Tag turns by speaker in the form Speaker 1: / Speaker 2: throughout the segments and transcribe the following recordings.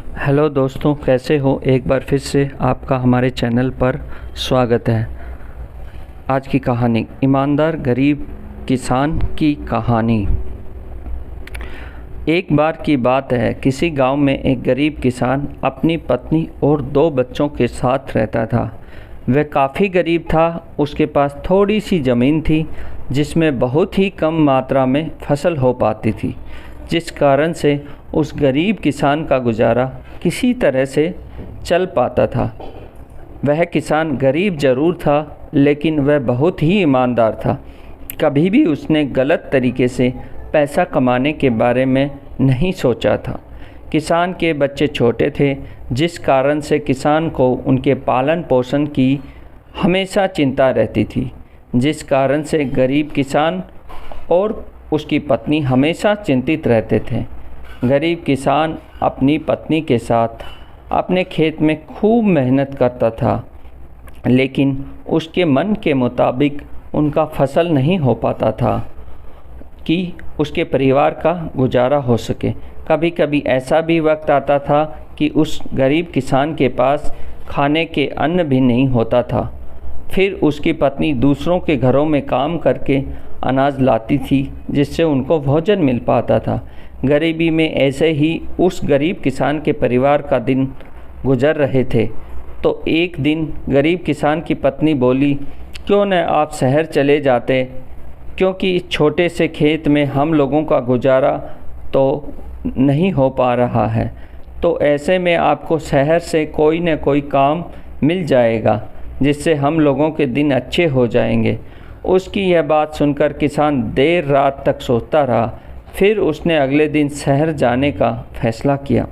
Speaker 1: Hello दोस्तों, कैसे हो। एक बार फिर से आपका हमारे चैनल पर स्वागत है। आज की कहानी, ईमानदार गरीब किसान की कहानी। एक बार की बात है, किसी गांव में एक गरीब किसान अपनी पत्नी और 2 बच्चों के साथ रहता था। वह काफ़ी गरीब था। उसके पास थोड़ी सी ज़मीन थी जिसमें बहुत ही कम मात्रा में फसल हो पाती थी, जिस कारण से उस गरीब किसान का गुजारा किसी तरह से चल पाता था। वह किसान गरीब ज़रूर था, लेकिन वह बहुत ही ईमानदार था। कभी भी उसने गलत तरीके से पैसा कमाने के बारे में नहीं सोचा था। किसान के बच्चे छोटे थे, जिस कारण से किसान को उनके पालन पोषण की हमेशा चिंता रहती थी, जिस कारण से गरीब किसान और उसकी पत्नी हमेशा चिंतित रहते थे। गरीब किसान अपनी पत्नी के साथ अपने खेत में खूब मेहनत करता था, लेकिन उसके मन के मुताबिक उनका फसल नहीं हो पाता था कि उसके परिवार का गुजारा हो सके। कभी कभी ऐसा भी वक्त आता था कि उस गरीब किसान के पास खाने के अन्न भी नहीं होता था। फिर उसकी पत्नी दूसरों के घरों में काम करके अनाज लाती थी, जिससे उनको भोजन मिल पाता था। गरीबी में ऐसे ही उस गरीब किसान के परिवार का दिन गुजर रहे थे। तो एक दिन गरीब किसान की पत्नी बोली, क्यों न आप शहर चले जाते, क्योंकि इस छोटे से खेत में हम लोगों का गुजारा तो नहीं हो पा रहा है। तो ऐसे में आपको शहर से कोई न कोई काम मिल जाएगा, जिससे हम लोगों के दिन अच्छे हो जाएंगे। उसकी यह बात सुनकर किसान देर रात तक सोचता रहा। फिर उसने अगले दिन शहर जाने का फैसला किया।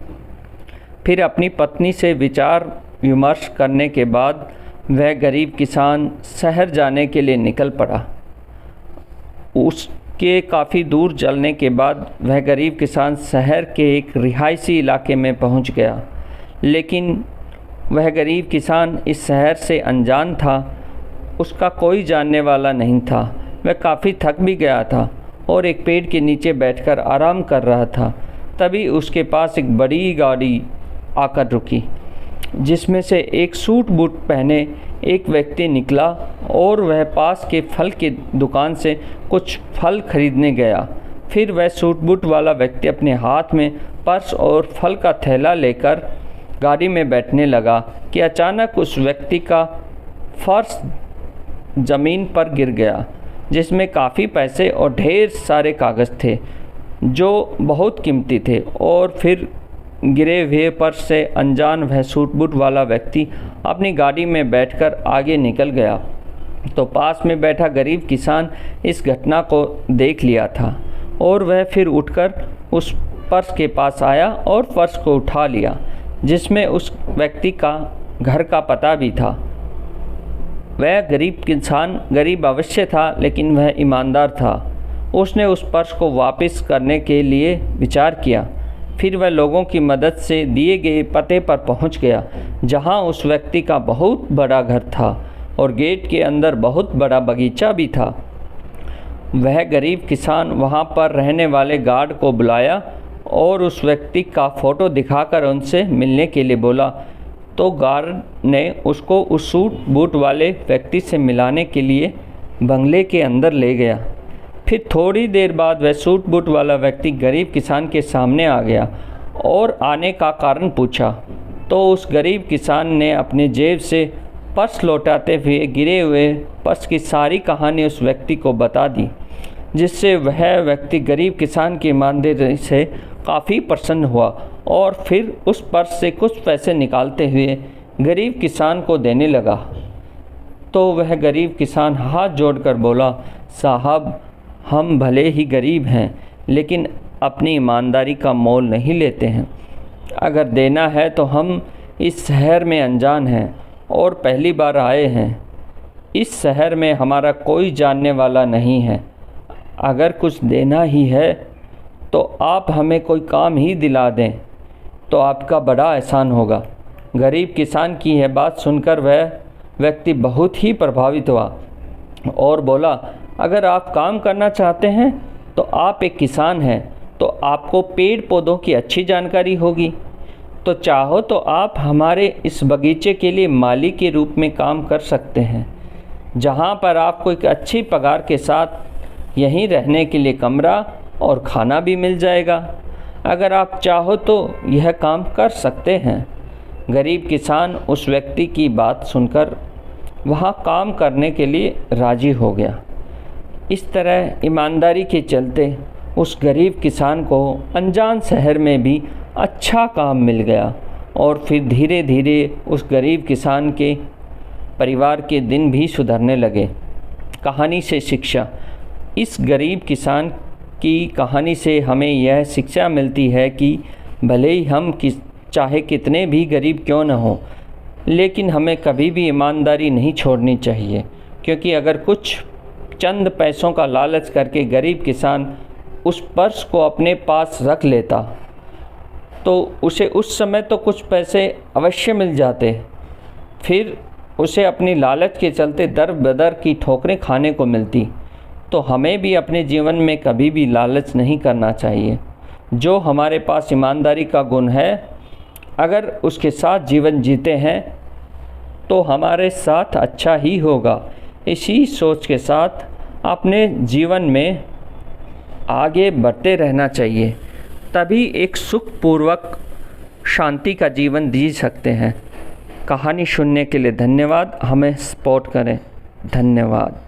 Speaker 1: फिर अपनी पत्नी से विचार विमर्श करने के बाद वह गरीब किसान शहर जाने के लिए निकल पड़ा। उसके काफ़ी दूर चलने के बाद वह गरीब किसान शहर के एक रिहायशी इलाके में पहुंच गया, लेकिन वह गरीब किसान इस शहर से अनजान था। उसका कोई जानने वाला नहीं था। वह काफ़ी थक भी गया था और एक पेड़ के नीचे बैठकर आराम कर रहा था। तभी उसके पास एक बड़ी गाड़ी आकर रुकी, जिसमें से एक सूट बूट पहने एक व्यक्ति निकला और वह पास के फल की दुकान से कुछ फल खरीदने गया। फिर वह सूट बूट वाला व्यक्ति अपने हाथ में पर्स और फल का थैला लेकर गाड़ी में बैठने लगा कि अचानक उस व्यक्ति का पर्स ज़मीन पर गिर गया, जिसमें काफ़ी पैसे और ढेर सारे कागज़ थे जो बहुत कीमती थे। और फिर गिरे हुए पर्स से अनजान वह सूट बूट वाला व्यक्ति अपनी गाड़ी में बैठकर आगे निकल गया। तो पास में बैठा गरीब किसान इस घटना को देख लिया था और वह फिर उठकर उस पर्स के पास आया और पर्स को उठा लिया, जिसमें उस व्यक्ति का घर का पता भी था। वह गरीब किसान गरीब अवश्य था, लेकिन वह ईमानदार था। उसने उस पर्स को वापस करने के लिए विचार किया। फिर वह लोगों की मदद से दिए गए पते पर पहुंच गया, जहां उस व्यक्ति का बहुत बड़ा घर था और गेट के अंदर बहुत बड़ा बगीचा भी था। वह गरीब किसान वहां पर रहने वाले गार्ड को बुलाया और उस व्यक्ति का फ़ोटो दिखाकर उनसे मिलने के लिए बोला। तो गार्ड ने उसको उस सूट बूट वाले व्यक्ति से मिलाने के लिए बंगले के अंदर ले गया। फिर थोड़ी देर बाद वह सूट बूट वाला व्यक्ति गरीब किसान के सामने आ गया और आने का कारण पूछा। तो उस गरीब किसान ने अपने जेब से पर्स लौटाते हुए गिरे हुए पर्स की सारी कहानी उस व्यक्ति को बता दी, जिससे वह व्यक्ति गरीब किसान की ईमानदारी से काफ़ी प्रसन्न हुआ और फिर उस पर्स से कुछ पैसे निकालते हुए गरीब किसान को देने लगा। तो वह गरीब किसान हाथ जोड़कर बोला, साहब, हम भले ही गरीब हैं, लेकिन अपनी ईमानदारी का मोल नहीं लेते हैं। अगर देना है तो हम इस शहर में अनजान हैं और पहली बार आए हैं। इस शहर में हमारा कोई जानने वाला नहीं है। अगर कुछ देना ही है तो आप हमें कोई काम ही दिला दें तो आपका बड़ा एहसान होगा। गरीब किसान की यह बात सुनकर वह व्यक्ति बहुत ही प्रभावित हुआ और बोला, अगर आप काम करना चाहते हैं तो आप एक किसान हैं, तो आपको पेड़ पौधों की अच्छी जानकारी होगी। तो चाहो तो आप हमारे इस बगीचे के लिए माली के रूप में काम कर सकते हैं, जहाँ पर आपको एक अच्छी पगार के साथ यहीं रहने के लिए कमरा और खाना भी मिल जाएगा। अगर आप चाहो तो यह काम कर सकते हैं। गरीब किसान उस व्यक्ति की बात सुनकर वहाँ काम करने के लिए राज़ी हो गया। इस तरह ईमानदारी के चलते उस गरीब किसान को अनजान शहर में भी अच्छा काम मिल गया और फिर धीरे धीरे उस गरीब किसान के परिवार के दिन भी सुधरने लगे। कहानी से शिक्षा। इस गरीब किसान की कहानी से हमें यह शिक्षा मिलती है कि भले ही हम चाहे कितने भी गरीब क्यों न हो, लेकिन हमें कभी भी ईमानदारी नहीं छोड़नी चाहिए, क्योंकि अगर कुछ चंद पैसों का लालच करके गरीब किसान उस पर्स को अपने पास रख लेता तो उसे उस समय तो कुछ पैसे अवश्य मिल जाते, फिर उसे अपनी लालच के चलते दर बदर की ठोकरें खाने को मिलती। तो हमें भी अपने जीवन में कभी भी लालच नहीं करना चाहिए। जो हमारे पास ईमानदारी का गुण है, अगर उसके साथ जीवन जीते हैं तो हमारे साथ अच्छा ही होगा। इसी सोच के साथ अपने जीवन में आगे बढ़ते रहना चाहिए, तभी एक सुखपूर्वक शांति का जीवन जी सकते हैं। कहानी सुनने के लिए धन्यवाद। हमें सपोर्ट करें। धन्यवाद।